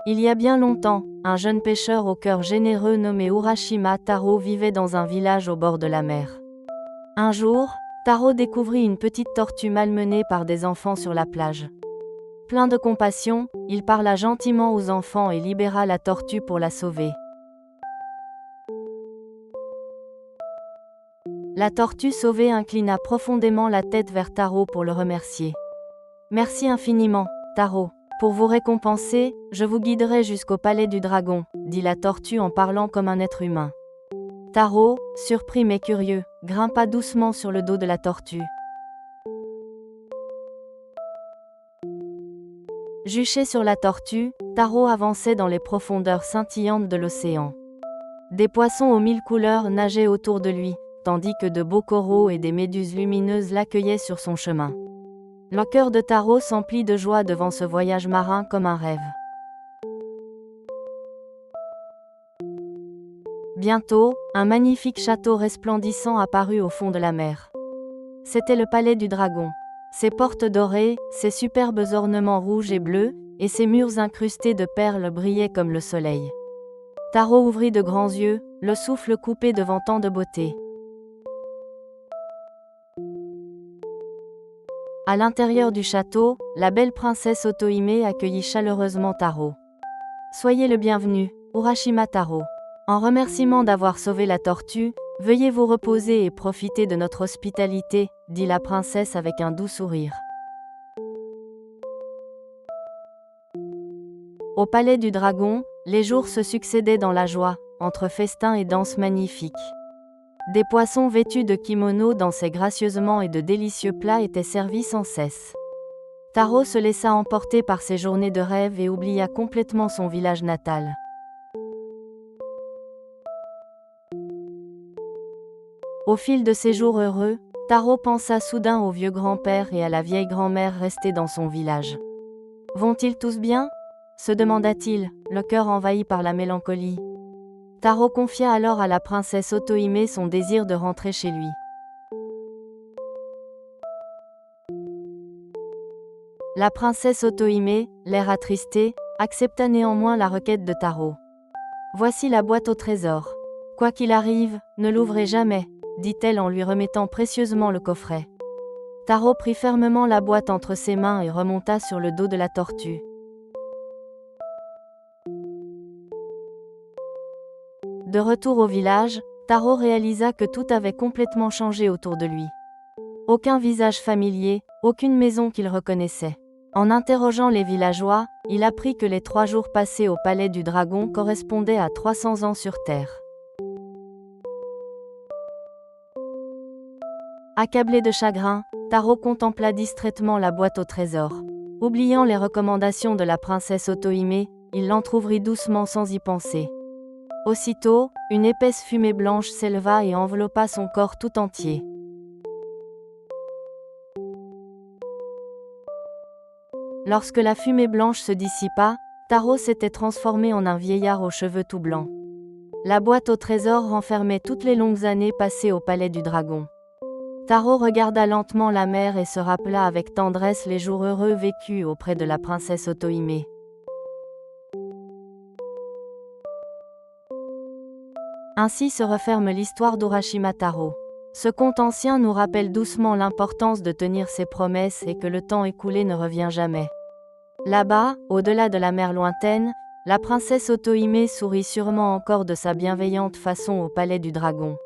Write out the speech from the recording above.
Il y a bien longtemps, un jeune pêcheur au cœur généreux nommé Urashima Taro vivait dans un village au bord de la mer. Un jour, Taro découvrit une petite tortue malmenée par des enfants sur la plage. Plein de compassion, il parla gentiment aux enfants et libéra la tortue pour la sauver. La tortue sauvée inclina profondément la tête vers Taro pour le remercier. « Merci infiniment, Taro. Pour vous récompenser, je vous guiderai jusqu'au palais du dragon, » dit la tortue en parlant comme un être humain. Taro, surpris mais curieux, grimpa doucement sur le dos de la tortue. Juché sur la tortue, Taro avançait dans les profondeurs scintillantes de l'océan. Des poissons aux 1000 couleurs nageaient autour de lui, tandis que de beaux coraux et des méduses lumineuses l'accueillaient sur son chemin. Le cœur de Taro s'emplit de joie devant ce voyage marin comme un rêve. Bientôt, un magnifique château resplendissant apparut au fond de la mer. C'était le palais du dragon. Ses portes dorées, ses superbes ornements rouges et bleus, et ses murs incrustés de perles brillaient comme le soleil. Taro ouvrit de grands yeux, le souffle coupé devant tant de beauté. À l'intérieur du château, la belle princesse Otohime accueillit chaleureusement Taro. « Soyez le bienvenu, Urashima Taro. En remerciement d'avoir sauvé la tortue, veuillez vous reposer et profiter de notre hospitalité, » dit la princesse avec un doux sourire. Au palais du dragon, les jours se succédaient dans la joie, entre festins et danses magnifiques. Des poissons vêtus de kimonos dansaient gracieusement et de délicieux plats étaient servis sans cesse. Taro se laissa emporter par ces journées de rêve et oublia complètement son village natal. Au fil de ces jours heureux, Taro pensa soudain au vieux grand-père et à la vieille grand-mère restés dans son village. « Vont-ils tous bien ?» se demanda-t-il, le cœur envahi par la mélancolie. Taro confia alors à la princesse Otohime son désir de rentrer chez lui. La princesse Otohime, l'air attristé, accepta néanmoins la requête de Taro. « Voici la boîte au trésor. Quoi qu'il arrive, ne l'ouvrez jamais, » dit-elle en lui remettant précieusement le coffret. Taro prit fermement la boîte entre ses mains et remonta sur le dos de la tortue. De retour au village, Taro réalisa que tout avait complètement changé autour de lui. Aucun visage familier, aucune maison qu'il reconnaissait. En interrogeant les villageois, il apprit que les 3 jours passés au palais du dragon correspondaient à 300 ans sur Terre. Accablé de chagrin, Taro contempla distraitement la boîte au trésor. Oubliant les recommandations de la princesse Otohime, il l'entr'ouvrit doucement sans y penser. Aussitôt, une épaisse fumée blanche s'éleva et enveloppa son corps tout entier. Lorsque la fumée blanche se dissipa, Taro s'était transformé en un vieillard aux cheveux tout blancs. La boîte au trésor renfermait toutes les longues années passées au palais du dragon. Taro regarda lentement la mer et se rappela avec tendresse les jours heureux vécus auprès de la princesse Otohime. Ainsi se referme l'histoire d'Urashima Taro. Ce conte ancien nous rappelle doucement l'importance de tenir ses promesses et que le temps écoulé ne revient jamais. Là-bas, au-delà de la mer lointaine, la princesse Otohime sourit sûrement encore de sa bienveillante façon au palais du dragon.